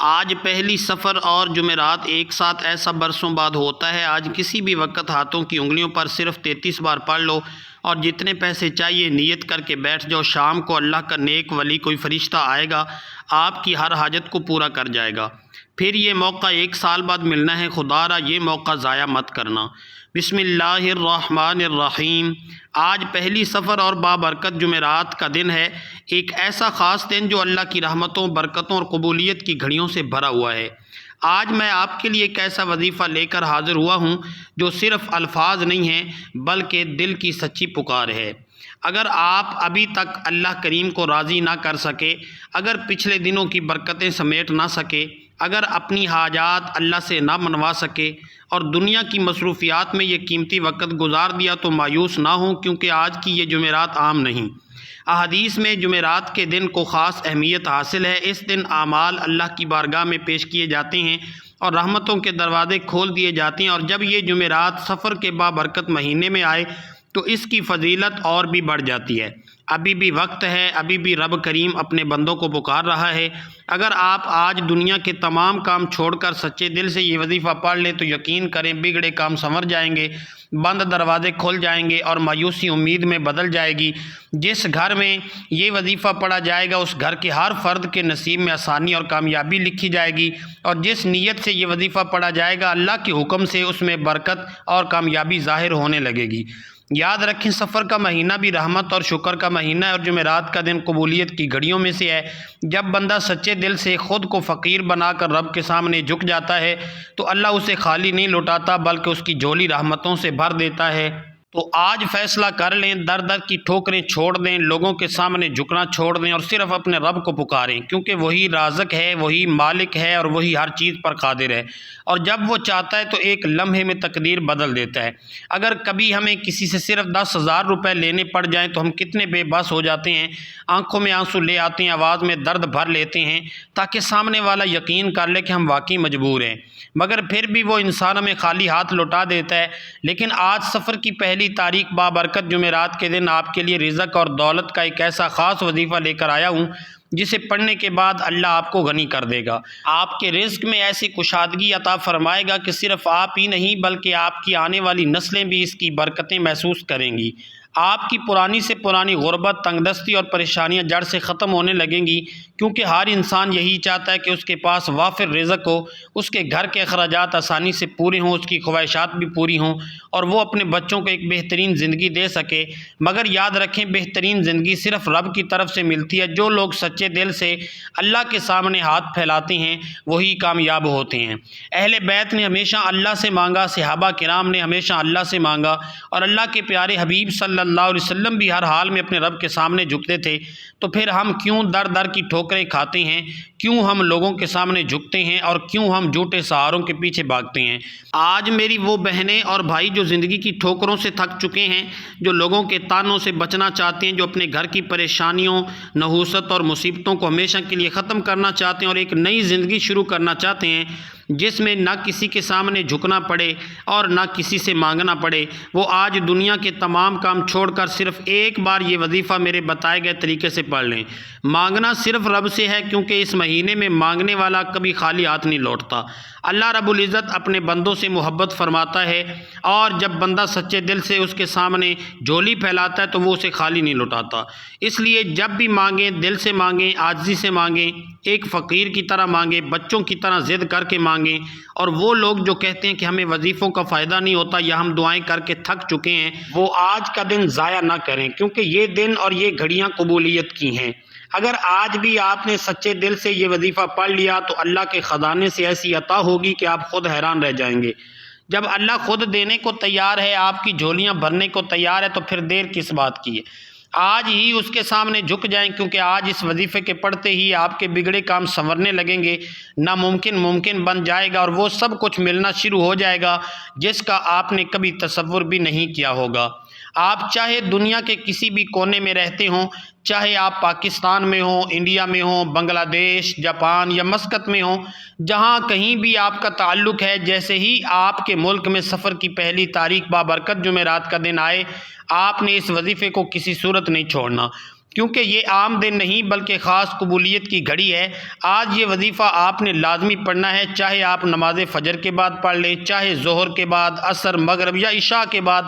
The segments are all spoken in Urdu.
آج پہلی سفر اور جمعرات ایک ساتھ ایسا برسوں بعد ہوتا ہے۔ آج کسی بھی وقت ہاتھوں کی انگلیوں پر صرف 33 بار پڑھ لو اور جتنے پیسے چاہیے نیت کر کے بیٹھ جاؤ۔ شام کو اللہ کا نیک ولی کوئی فرشتہ آئے گا، آپ کی ہر حاجت کو پورا کر جائے گا۔ پھر یہ موقع 1 سال بعد ملنا ہے، خدا را یہ موقع ضائع مت کرنا۔ بسم اللہ الرحمن الرحیم۔ آج پہلی سفر اور بابرکت جمعرات کا دن ہے، ایک ایسا خاص دن جو اللہ کی رحمتوں، برکتوں اور قبولیت کی گھڑیوں سے بھرا ہوا ہے۔ آج میں آپ کے لیے ایک ایسا وظیفہ لے کر حاضر ہوا ہوں جو صرف الفاظ نہیں ہیں بلکہ دل کی سچی پکار ہے۔ اگر آپ ابھی تک اللہ کریم کو راضی نہ کر سکے، اگر پچھلے دنوں کی برکتیں سمیٹ نہ سکے، اگر اپنی حاجات اللہ سے نہ منوا سکے اور دنیا کی مصروفیات میں یہ قیمتی وقت گزار دیا تو مایوس نہ ہوں، کیونکہ آج کی یہ جمعرات عام نہیں۔ احادیث میں جمعرات کے دن کو خاص اہمیت حاصل ہے۔ اس دن اعمال اللہ کی بارگاہ میں پیش کیے جاتے ہیں اور رحمتوں کے دروازے کھول دیے جاتے ہیں، اور جب یہ جمعرات سفر کے بابرکت مہینے میں آئے تو اس کی فضیلت اور بھی بڑھ جاتی ہے۔ ابھی بھی وقت ہے، ابھی بھی رب کریم اپنے بندوں کو پکار رہا ہے۔ اگر آپ آج دنیا کے تمام کام چھوڑ کر سچے دل سے یہ وظیفہ پڑھ لیں تو یقین کریں بگڑے کام سنور جائیں گے، بند دروازے کھل جائیں گے اور مایوسی امید میں بدل جائے گی۔ جس گھر میں یہ وظیفہ پڑھا جائے گا اس گھر کے ہر فرد کے نصیب میں آسانی اور کامیابی لکھی جائے گی، اور جس نیت سے یہ وظیفہ پڑھا جائے گا اللہ کے حکم سے اس میں برکت اور کامیابی ظاہر ہونے لگے گی۔ یاد رکھیں، سفر کا مہینہ بھی رحمت اور شکر کا مہینہ ہے، اور جمعرات کا دن قبولیت کی گھڑیوں میں سے ہے۔ جب بندہ سچے دل سے خود کو فقیر بنا کر رب کے سامنے جھک جاتا ہے تو اللہ اسے خالی نہیں لوٹاتا بلکہ اس کی جھولی رحمتوں سے بھر دیتا ہے۔ تو آج فیصلہ کر لیں، در در کی ٹھوکریں چھوڑ دیں، لوگوں کے سامنے جھکنا چھوڑ دیں اور صرف اپنے رب کو پکاریں، کیونکہ وہی رازق ہے، وہی مالک ہے اور وہی ہر چیز پر قادر ہے، اور جب وہ چاہتا ہے تو ایک لمحے میں تقدیر بدل دیتا ہے۔ اگر کبھی ہمیں کسی سے صرف 10,000 روپے لینے پڑ جائیں تو ہم کتنے بے بس ہو جاتے ہیں، آنکھوں میں آنسو لے آتے ہیں، آواز میں درد بھر لیتے ہیں تاکہ سامنے والا یقین کر لے کہ ہم واقعی مجبور ہیں، مگر پھر بھی وہ انسان ہمیں خالی ہاتھ لوٹا دیتا ہے۔ لیکن آج سفر کی پہلی تاریخ بابرکت جمعرات کے دن آپ کے لیے رزق اور دولت کا ایک ایسا خاص وظیفہ لے کر آیا ہوں جسے پڑھنے کے بعد اللہ آپ کو غنی کر دے گا، آپ کے رزق میں ایسی کشادگی عطا فرمائے گا کہ صرف آپ ہی نہیں بلکہ آپ کی آنے والی نسلیں بھی اس کی برکتیں محسوس کریں گی۔ آپ کی پرانی سے پرانی غربت، تنگ دستی اور پریشانیاں جڑ سے ختم ہونے لگیں گی، کیونکہ ہر انسان یہی چاہتا ہے کہ اس کے پاس وافر رزق ہو، اس کے گھر کے اخراجات آسانی سے پورے ہوں، اس کی خواہشات بھی پوری ہوں اور وہ اپنے بچوں کو ایک بہترین زندگی دے سکے۔ مگر یاد رکھیں، بہترین زندگی صرف رب کی طرف سے ملتی ہے۔ جو لوگ سچے دل سے اللہ کے سامنے ہاتھ پھیلاتے ہیں وہی کامیاب ہوتے ہیں۔ اہل بیت نے ہمیشہ اللہ سے مانگا، صحابہ کرام نے ہمیشہ اللہ سے مانگا، اور اللہ کے پیارے حبیب صلی اللہ علیہ وسلم بھی ہر حال میں اپنے رب کے سامنے جھکتے تھے۔ تو پھر ہم کیوں در در کی ٹھوکریں کھاتے ہیں، کیوں ہم لوگوں کے سامنے جھکتے ہیں اور کیوں ہم جھوٹے سہاروں کے پیچھے بھاگتے ہیں؟ آج میری وہ بہنیں اور بھائی جو زندگی کی ٹھوکروں سے تھک چکے ہیں، جو لوگوں کے تانوں سے بچنا چاہتے ہیں، جو اپنے گھر کی پریشانیوں، نحوست اور مصیبتوں کو ہمیشہ کے لیے ختم کرنا چاہتے ہیں اور ایک نئی زندگی شروع کرنا چاہتے ہیں جس میں نہ کسی کے سامنے جھکنا پڑے اور نہ کسی سے مانگنا پڑے، وہ آج دنیا کے تمام کام چھوڑ کر صرف ایک بار یہ وظیفہ میرے بتائے گئے طریقے سے پڑھ لیں۔ مانگنا صرف رب سے ہے، کیونکہ اس مہینے میں مانگنے والا کبھی خالی ہاتھ نہیں لوٹتا۔ اللہ رب العزت اپنے بندوں سے محبت فرماتا ہے، اور جب بندہ سچے دل سے اس کے سامنے جھولی پھیلاتا ہے تو وہ اسے خالی نہیں لوٹاتا۔ اس لیے جب بھی مانگیں دل سے مانگیں، عاجزی سے مانگیں، ایک فقیر کی طرح مانگیں، بچوں کی طرح ضد کر کے مانگیں۔ اور وہ لوگ جو کہتے ہیں کہ ہمیں وظیفوں کا فائدہ نہیں ہوتا یا ہم دعائیں کر کے تھک چکے ہیں، وہ آج کا دن ضائع نہ کریں، کیونکہ یہ دن اور یہ گھڑیاں قبولیت کی ہیں۔ اگر آج بھی آپ نے سچے دل سے یہ وظیفہ پڑھ لیا تو اللہ کے خزانے سے ایسی عطا ہوگی کہ آپ خود حیران رہ جائیں گے۔ جب اللہ خود دینے کو تیار ہے، آپ کی جھولیاں بھرنے کو تیار ہے، تو پھر دیر کس بات کی ہے؟ آج ہی اس کے سامنے جھک جائیں، کیونکہ آج اس وظیفے کے پڑھتے ہی آپ کے بگڑے کام سنورنے لگیں گے، ناممکن ممکن بن جائے گا اور وہ سب کچھ ملنا شروع ہو جائے گا جس کا آپ نے کبھی تصور بھی نہیں کیا ہوگا۔ آپ چاہے دنیا کے کسی بھی کونے میں رہتے ہوں، چاہے آپ پاکستان میں ہوں، انڈیا میں ہوں، بنگلہ دیش، جاپان یا مسقط میں ہوں، جہاں کہیں بھی آپ کا تعلق ہے، جیسے ہی آپ کے ملک میں سفر کی پہلی تاریخ بابرکت جمعرات کا دن آئے، آپ نے اس وظیفے کو کسی صورت نہیں چھوڑنا، کیونکہ یہ عام دن نہیں بلکہ خاص قبولیت کی گھڑی ہے۔ آج یہ وظیفہ آپ نے لازمی پڑھنا ہے، چاہے آپ نماز فجر کے بعد پڑھ لیں، چاہے ظہر کے بعد، عصر، مغرب یا عشاء کے بعد،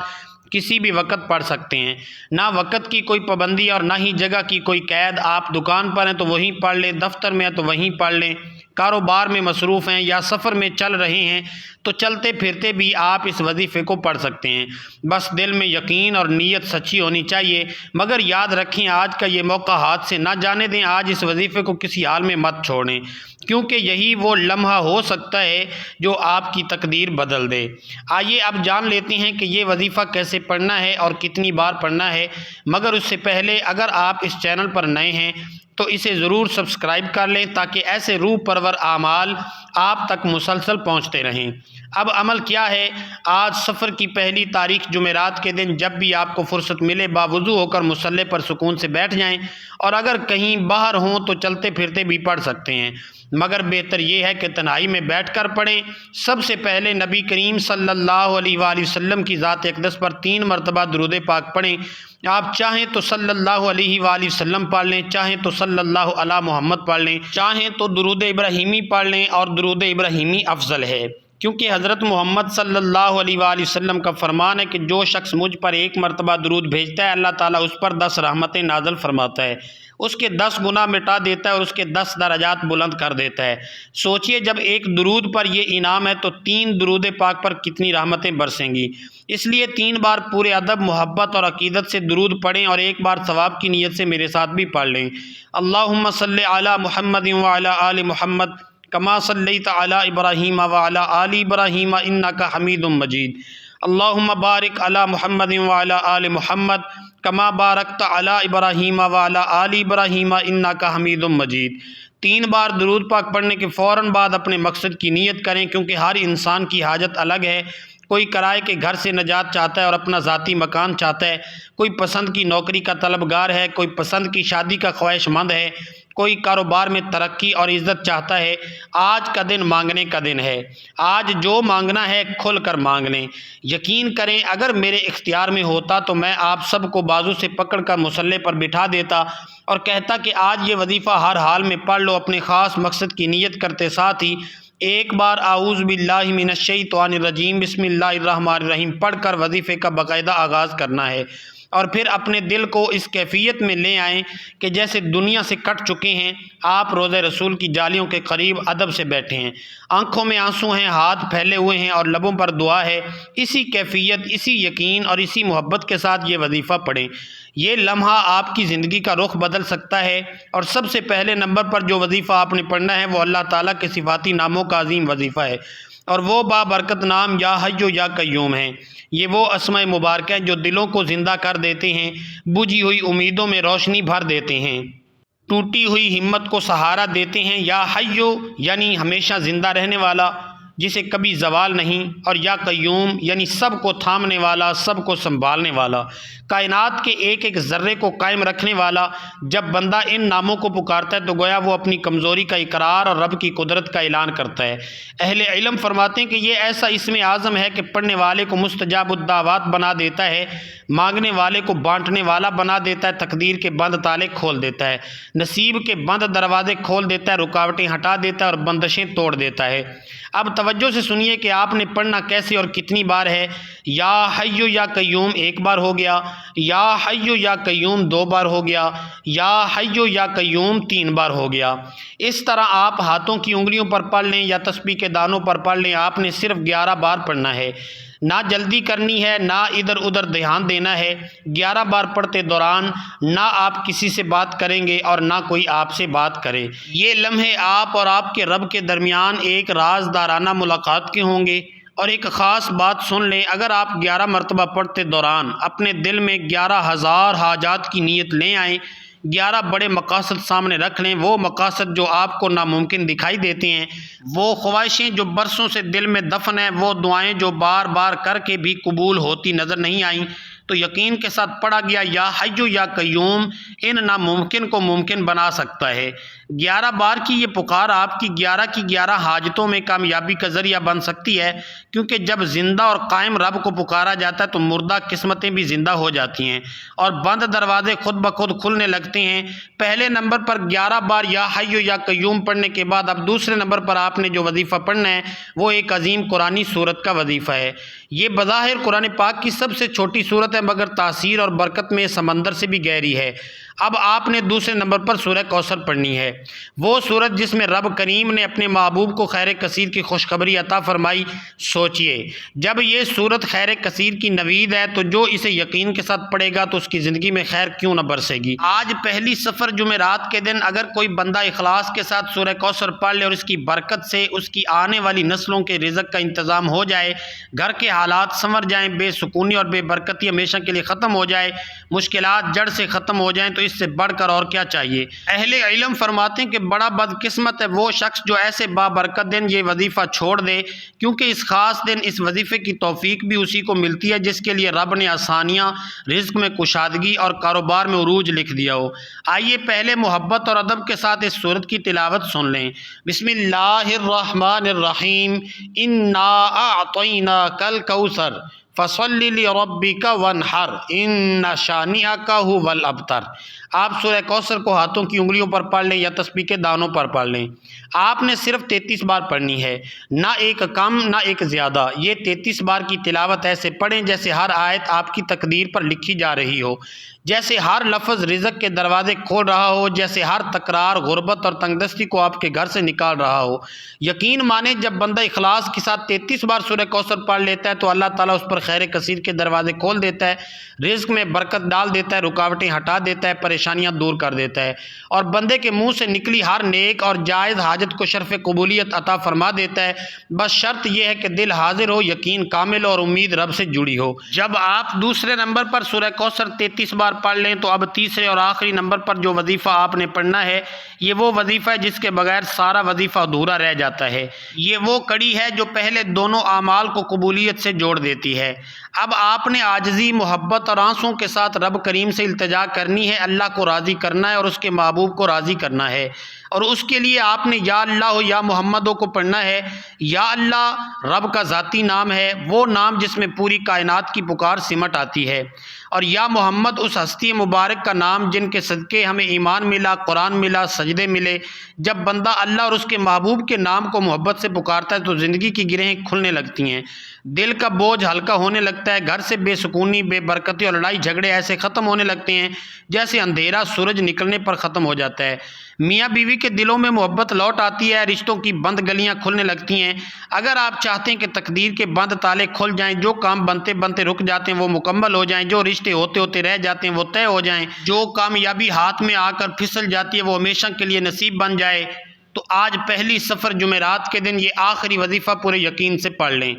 کسی بھی وقت پڑھ سکتے ہیں۔ نہ وقت کی کوئی پابندی اور نہ ہی جگہ کی کوئی قید۔ آپ دکان پر ہیں تو وہیں پڑھ لیں، دفتر میں ہیں تو وہیں پڑھ لیں، کاروبار میں مصروف ہیں یا سفر میں چل رہے ہیں تو چلتے پھرتے بھی آپ اس وظیفے کو پڑھ سکتے ہیں۔ بس دل میں یقین اور نیت سچی ہونی چاہیے۔ مگر یاد رکھیں، آج کا یہ موقع ہاتھ سے نہ جانے دیں۔ آج اس وظیفے کو کسی حال میں مت چھوڑیں، کیونکہ یہی وہ لمحہ ہو سکتا ہے جو آپ کی تقدیر بدل دے۔ آئیے اب جان لیتے ہیں کہ یہ وظیفہ کیسے پڑھنا ہے اور کتنی بار پڑھنا ہے۔ مگر اس سے پہلے اگر آپ اس چینل پر نئے ہیں تو اسے ضرور سبسکرائب کر لیں تاکہ ایسے روح پرور اعمال آپ تک مسلسل پہنچتے رہیں۔ اب عمل کیا ہے؟ آج سفر کی پہلی تاریخ جمعرات کے دن جب بھی آپ کو فرصت ملے باوضو ہو کر مصلی پر سکون سے بیٹھ جائیں، اور اگر کہیں باہر ہوں تو چلتے پھرتے بھی پڑھ سکتے ہیں، مگر بہتر یہ ہے کہ تنہائی میں بیٹھ کر پڑھیں۔ سب سے پہلے نبی کریم صلی اللہ علیہ وآلہ وسلم کی ذات اقدس پر 3 مرتبہ درود پاک پڑھیں۔ آپ چاہیں تو صلی اللہ علیہ وآلہ وسلم پڑھ لیں، چاہیں تو صلی اللہ علی محمد پڑھ لیں، چاہیں تو درود ابراہیمی پڑھ لیں، اور درود ابراہیمی افضل ہے، کیونکہ حضرت محمد صلی اللہ علیہ وآلہ وسلم کا فرمان ہے کہ جو شخص مجھ پر 1 مرتبہ درود بھیجتا ہے، اللہ تعالیٰ اس پر 10 رحمتیں نازل فرماتا ہے، اس کے 10 گناہ مٹا دیتا ہے اور اس کے 10 درجات بلند کر دیتا ہے۔ سوچئے جب ایک درود پر یہ انعام ہے تو 3 درود پاک پر کتنی رحمتیں برسیں گی۔ اس لیے 3 بار پورے ادب، محبت اور عقیدت سے درود پڑھیں، اور 1 بار ثواب کی نیت سے میرے ساتھ بھی پڑھ لیں۔ اللہم صلی علی محمد وعلی آل محمد کما صلیت علی ابراہیم وعلی آل ابراہیم انک حمید مجید۔ اللہم بارک علی محمد وعلی آل محمد کما بارکت علی ابراہیم وعلی آل ابراہیم انک حمید مجید۔ 3 بار درود پاک پڑھنے کے فوراً بعد اپنے مقصد کی نیت کریں، کیونکہ ہر انسان کی حاجت الگ ہے۔ کوئی کرائے کے گھر سے نجات چاہتا ہے اور اپنا ذاتی مکان چاہتا ہے، کوئی پسند کی نوکری کا طلبگار ہے، کوئی پسند کی شادی کا خواہش مند ہے، کوئی کاروبار میں ترقی اور عزت چاہتا ہے۔ آج کا دن مانگنے کا دن ہے۔ آج جو مانگنا ہے کھل کر مانگ لیں۔ یقین کریں اگر میرے اختیار میں ہوتا تو میں آپ سب کو بازو سے پکڑ کر مصلی پر بٹھا دیتا اور کہتا کہ آج یہ وظیفہ ہر حال میں پڑھ لو۔ اپنے خاص مقصد کی نیت کرتے ساتھ ہی 1 بار اعوذ باللہ من الشیطان الرجیم بسم اللہ الرحمن الرحیم پڑھ کر وظیفے کا باقاعدہ آغاز کرنا ہے، اور پھر اپنے دل کو اس کیفیت میں لے آئیں کہ جیسے دنیا سے کٹ چکے ہیں، آپ روضہ رسول کی جالیوں کے قریب ادب سے بیٹھے ہیں، آنکھوں میں آنسو ہیں، ہاتھ پھیلے ہوئے ہیں اور لبوں پر دعا ہے۔ اسی کیفیت، اسی یقین اور اسی محبت کے ساتھ یہ وظیفہ پڑھیں۔ یہ لمحہ آپ کی زندگی کا رخ بدل سکتا ہے، اور سب سے پہلے نمبر پر جو وظیفہ آپ نے پڑھنا ہے وہ اللہ تعالیٰ کے صفاتی ناموں کا عظیم وظیفہ ہے، اور وہ بابرکت نام یا حی یا قیوم ہیں۔ یہ وہ اسماء مبارکہ ہیں جو دلوں کو زندہ کر دیتے ہیں، بجھی ہوئی امیدوں میں روشنی بھر دیتے ہیں، ٹوٹی ہوئی ہمت کو سہارا دیتے ہیں۔ یا حیو یعنی ہمیشہ زندہ رہنے والا، جسے کبھی زوال نہیں، اور یا قیوم یعنی سب کو تھامنے والا، سب کو سنبھالنے والا، کائنات کے ایک ایک ذرے کو قائم رکھنے والا۔ جب بندہ ان ناموں کو پکارتا ہے تو گویا وہ اپنی کمزوری کا اقرار اور رب کی قدرت کا اعلان کرتا ہے۔ اہل علم فرماتے ہیں کہ یہ ایسا اسم اعظم ہے کہ پڑھنے والے کو مستجاب الدعوات بنا دیتا ہے، مانگنے والے کو بانٹنے والا بنا دیتا ہے، تقدیر کے بند تالے کھول دیتا ہے، نصیب کے بند دروازے کھول دیتا ہے، رکاوٹیں ہٹا دیتا ہے اور بندشیں توڑ دیتا ہے۔ اب توجہ سے سنیے کہ آپ نے پڑھنا کیسے اور کتنی بار ہے۔ یا حیو یا قیوم 1 بار ہو گیا، یا حیو یا قیوم 2 بار ہو گیا، یا حیو یا قیوم 3 بار ہو گیا۔ اس طرح آپ ہاتھوں کی انگلیوں پر پڑھ لیں یا تسبیح کے دانوں پر پڑھ لیں۔ آپ نے صرف 11 بار پڑھنا ہے، نہ جلدی کرنی ہے، نہ ادھر ادھر دھیان دینا ہے۔ 11 بار پڑھتے دوران نہ آپ کسی سے بات کریں گے اور نہ کوئی آپ سے بات کرے۔ یہ لمحے آپ اور آپ کے رب کے درمیان ایک رازدارانہ ملاقات کے ہوں گے۔ اور ایک خاص بات سن لیں، اگر آپ 11 مرتبہ پڑھتے دوران اپنے دل میں 11,000 حاجات کی نیت لے آئیں، 11 بڑے مقاصد سامنے رکھ لیں، وہ مقاصد جو آپ کو ناممکن دکھائی دیتے ہیں، وہ خواہشیں جو برسوں سے دل میں دفن ہیں، وہ دعائیں جو بار بار کر کے بھی قبول ہوتی نظر نہیں آئیں، تو یقین کے ساتھ پڑھا گیا یا حیو یا قیوم ان ناممکن کو ممکن بنا سکتا ہے۔ 11 بار کی یہ پکار آپ کی 11 حاجتوں میں کامیابی کا ذریعہ بن سکتی ہے، کیونکہ جب زندہ اور قائم رب کو پکارا جاتا ہے تو مردہ قسمتیں بھی زندہ ہو جاتی ہیں اور بند دروازے خود بخود کھلنے لگتے ہیں۔ پہلے نمبر پر 11 بار یا حی یا قیوم پڑھنے کے بعد اب دوسرے نمبر پر آپ نے جو وظیفہ پڑھنا ہے وہ ایک عظیم قرآنی سورت کا وظیفہ ہے۔ یہ بظاہر قرآن پاک کی سب سے چھوٹی سورت ہے، مگر تاثیر اور برکت میں سمندر سے بھی گہری ہے۔ اب آپ نے دوسرے نمبر پر سورہ کوثر پڑھنی ہے، وہ سورت جس میں رب کریم نے اپنے محبوب کو خیر کثیر کی خوشخبری عطا فرمائی۔ سوچئے جب یہ سورت خیر کثیر کی نوید ہے تو جو اسے یقین کے ساتھ پڑھے گا تو اس کی زندگی میں خیر کیوں نہ برسے گی۔ آج پہلی سفر جمعرات کے دن اگر کوئی بندہ اخلاص کے ساتھ سورہ کوثر پڑھ لے اور اس کی برکت سے اس کی آنے والی نسلوں کے رزق کا انتظام ہو جائے، گھر کے حالات سنور جائیں، بے سکونی اور بے برکتی ہمیشہ کے لیے ختم ہو جائے، مشکلات جڑ سے ختم ہو جائیں، تو اس سے بڑھ کر اور کیا چاہیے۔ اہل علم فرماتے ہیں کہ بڑا بدقسمت ہے وہ شخص جو ایسے بابرکت دن یہ وظیفہ چھوڑ دے، کیونکہ اس خاص دن اس وظیفے کی توفیق بھی اسی کو ملتی ہے جس کے لیے رب نے آسانیاں، رزق میں کشادگی اور کاروبار میں عروج لکھ دیا ہو۔ آئیے پہلے محبت اور ادب کے ساتھ اس سورت کی تلاوت سن لیں۔ بسم اللہ الرحمن الرحیم، انا اعطیناک الکوثر فصل لربک وانحر ان شانئک ھو الابتر۔ آپ سورہ کوثر کو ہاتھوں کی انگلیوں پر پڑھ لیں یا تسبیح کے دانوں پر پڑھ لیں۔ آپ نے صرف 33 بار پڑھنی ہے، نہ ایک کم نہ ایک زیادہ۔ یہ 33 بار کی تلاوت ایسے پڑھیں جیسے ہر آیت آپ کی تقدیر پر لکھی جا رہی ہو، جیسے ہر لفظ رزق کے دروازے کھول رہا ہو، جیسے ہر تکرار غربت اور تنگدستی کو آپ کے گھر سے نکال رہا ہو۔ یقین مانیں جب بندہ اخلاص کے ساتھ 33 بار سورہ کوثر پڑھ لیتا ہے تو اللہ تعالیٰ اس پر خیر کثیر کے دروازے کھول دیتا ہے، رزق میں برکت ڈال دیتا ہے، رکاوٹیں ہٹا دیتا ہے، پریشانیاں دور کر دیتا ہے، اور بندے کے منہ سے نکلی ہر نیک اور جائز حاجت کو شرف قبولیت عطا فرما دیتا ہے۔ بس شرط یہ ہے کہ دل حاضر ہو، یقین کامل ہو اور امید رب سے جڑی ہو۔ جب آپ دوسرے نمبر پر سورہ کوثر 33 بار پڑھ لیں تو اب تیسرے اور آخری نمبر پر جو وظیفہ آپ نے پڑھنا ہے یہ وہ وظیفہ ہے جس کے بغیر سارا وظیفہ ادھورا رہ جاتا ہے۔ یہ وہ کڑی ہے جو پہلے دونوں اعمال کو قبولیت سے جوڑ دیتی ہے۔ اب آپ نے عاجزی، محبت اور آنسوں کے ساتھ رب کریم سے التجا کرنی ہے، اللہ کو راضی کرنا ہے اور اس کے محبوب کو راضی کرنا ہے، اور اس کے لیے آپ نے یا اللہ یا محمدوں کو پڑھنا ہے۔ یا اللہ رب کا ذاتی نام ہے، وہ نام جس میں پوری کائنات کی پکار سمٹ آتی ہے، اور یا محمد اس ہستی مبارک کا نام جن کے صدقے ہمیں ایمان ملا، قرآن ملا، سجدے ملے۔ جب بندہ اللہ اور اس کے محبوب کے نام کو محبت سے پکارتا ہے تو زندگی کی گرہیں کھلنے لگتی ہیں، دل کا بوجھ ہلکا ہونے لگتا ہے، گھر سے بے سکونی، بے برکتی اور لڑائی جھگڑے ایسے ختم ہونے لگتے ہیں جیسے اندھیرا سورج نکلنے پر ختم ہو جاتا ہے، میاں بیوی کے دلوں میں محبت لوٹ آتی ہے، رشتوں کی بند گلیاں کھلنے لگتی ہیں۔ اگر آپ چاہتے ہیں کہ تقدیر کے بند تالے کھل جائیں، جو کام بنتے بنتے رک جاتے ہیں وہ مکمل ہو جائیں، جو رشتے ہوتے ہوتے رہ جاتے ہیں وہ طے ہو جائیں، جو کامیابی ہاتھ میں آ کر پھسل جاتی ہے وہ ہمیشہ کے لیے نصیب بن جائے، تو آج پہلی سفر جمعرات کے دن یہ آخری وظیفہ پورے یقین سے پڑھ لیں۔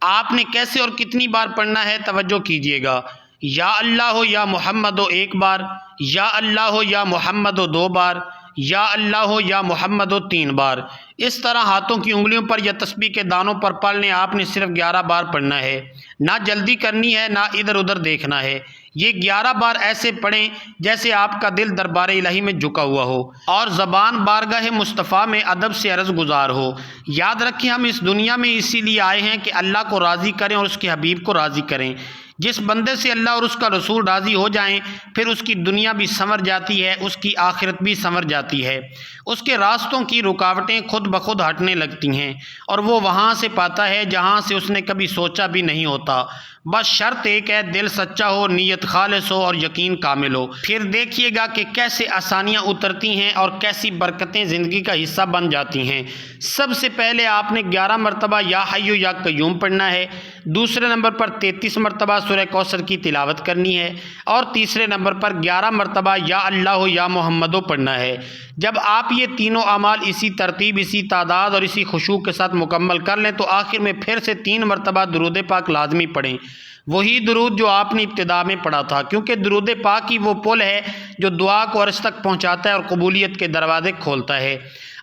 آپ نے کیسے اور کتنی بار پڑھنا ہے توجہ کیجیے گا۔ یا اللہ ہو یا محمد ہو 1 بار، یا اللہ ہو یا محمد ہو 2 بار، یا اللہ ہو یا محمد ہو 3 بار۔ اس طرح ہاتھوں کی انگلیوں پر یا تسبیح کے دانوں پر پڑھ لیں۔ آپ نے صرف 11 بار پڑھنا ہے، نہ جلدی کرنی ہے، نہ ادھر ادھر دیکھنا ہے۔ یہ 11 بار ایسے پڑھیں جیسے آپ کا دل دربار الہی میں جھکا ہوا ہو اور زبان بارگاہ مصطفیٰ میں ادب سے عرض گزار ہو۔ یاد رکھیں ہم اس دنیا میں اسی لیے آئے ہیں کہ اللہ کو راضی کریں اور اس کے حبیب کو راضی کریں۔ جس بندے سے اللہ اور اس کا رسول راضی ہو جائیں پھر اس کی دنیا بھی سنور جاتی ہے، اس کی آخرت بھی سنور جاتی ہے، اس کے راستوں کی رکاوٹیں خود بخود ہٹنے لگتی ہیں اور وہ وہاں سے پاتا ہے جہاں سے اس نے کبھی سوچا بھی نہیں ہوتا۔ بس شرط ایک ہے، دل سچا ہو، نیت خالص ہو اور یقین کامل ہو۔ پھر دیکھیے گا کہ کیسے آسانیاں اترتی ہیں اور کیسی برکتیں زندگی کا حصہ بن جاتی ہیں۔ سب سے پہلے آپ نے 11 مرتبہ یا حی یا قیوم پڑھنا ہے، دوسرے نمبر پر 33 مرتبہ سورہ کوثر کی تلاوت کرنی ہے، اور تیسرے نمبر پر 11 مرتبہ یا اللہ یا محمد پڑھنا ہے۔ جب آپ یہ تینوں اعمال اسی ترتیب، اسی تعداد اور اسی خشوع کے ساتھ مکمل کر لیں تو آخر میں پھر سے 3 مرتبہ درود پاک لازمی پڑھیں، وہی درود جو آپ نے ابتدا میں پڑھا تھا، کیونکہ درود پاک ہی وہ پل ہے جو دعا کو عرش تک پہنچاتا ہے اور قبولیت کے دروازے کھولتا ہے۔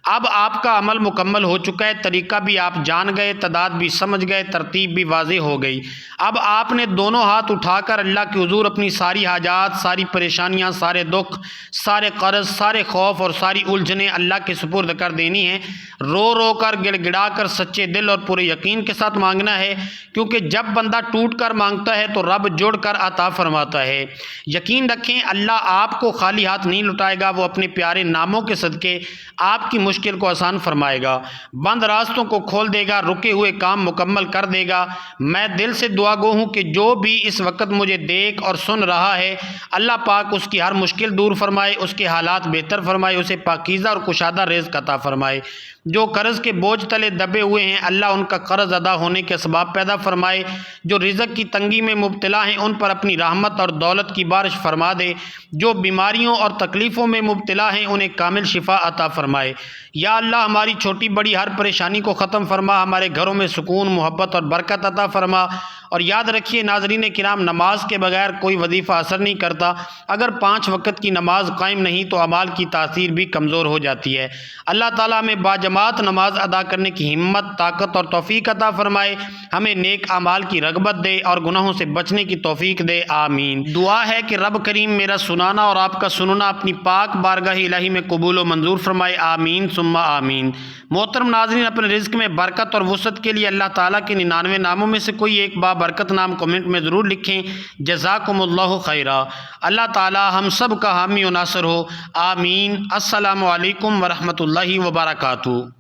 اب آپ کا عمل مکمل ہو چکا ہے، طریقہ بھی آپ جان گئے، تعداد بھی سمجھ گئے، ترتیب بھی واضح ہو گئی۔ اب آپ نے دونوں ہاتھ اٹھا کر اللہ کے حضور اپنی ساری حاجات، ساری پریشانیاں، سارے دکھ، سارے قرض، سارے خوف اور ساری الجھنیں اللہ کے سپرد کر دینی ہیں۔ رو رو کر، گڑ گڑا کر، سچے دل اور پورے یقین کے ساتھ مانگنا ہے، کیونکہ جب بندہ ٹوٹ کر مانگتا ہے تو رب جڑ کر عطا فرماتا ہے۔ یقین رکھیں اللہ آپ کو خالی ہاتھ نہیں لٹائے گا، وہ اپنے پیارے ناموں کے صدقے آپ کی مشکل کو آسان فرمائے گا، بند راستوں کو کھول دے گا، رکے ہوئے کام مکمل کر دے گا۔ میں دل سے دعا گو ہوں کہ جو بھی اس وقت مجھے دیکھ اور سن رہا ہے، اللہ پاک اس کی ہر مشکل دور فرمائے، اس کے حالات بہتر فرمائے، اسے پاکیزہ اور کشادہ رزق عطا فرمائے۔ جو قرض کے بوجھ تلے دبے ہوئے ہیں اللہ ان کا قرض ادا ہونے کے اسباب پیدا فرمائے، جو رزق کی تنگی میں مبتلا ہیں ان پر اپنی رحمت اور دولت کی بارش فرما دے، جو بیماریوں اور تکلیفوں میں مبتلا ہیں انہیں کامل شفا عطا فرمائے۔ یا اللہ ہماری چھوٹی بڑی ہر پریشانی کو ختم فرما، ہمارے گھروں میں سکون، محبت اور برکت عطا فرما۔ اور یاد رکھیے ناظرین کرام، نماز کے بغیر کوئی وظیفہ اثر نہیں کرتا، اگر 5 وقت کی نماز قائم نہیں تو اعمال کی تاثیر بھی کمزور ہو جاتی ہے۔ اللہ تعالیٰ ہمیں باجماعت نماز ادا کرنے کی ہمت، طاقت اور توفیق عطا فرمائے، ہمیں نیک اعمال کی رغبت دے اور گناہوں سے بچنے کی توفیق دے، آمین۔ دعا ہے کہ رب کریم میرا سنانا اور آپ کا سننا اپنی پاک بارگاہ الہی میں قبول و منظور فرمائے، آمین ثم آمین۔ محترم ناظرین، اپنے رزق میں برکت اور وسعت کے لیے اللہ تعالیٰ کے 99 ناموں میں سے کوئی ایک بابرکت نام کمنٹ میں ضرور لکھیں۔ جزاکم اللہ خیرا۔ اللہ تعالیٰ ہم سب کا حامی و ناصر ہو، آمین۔ السلام علیکم ورحمۃ اللہ وبرکاتہ۔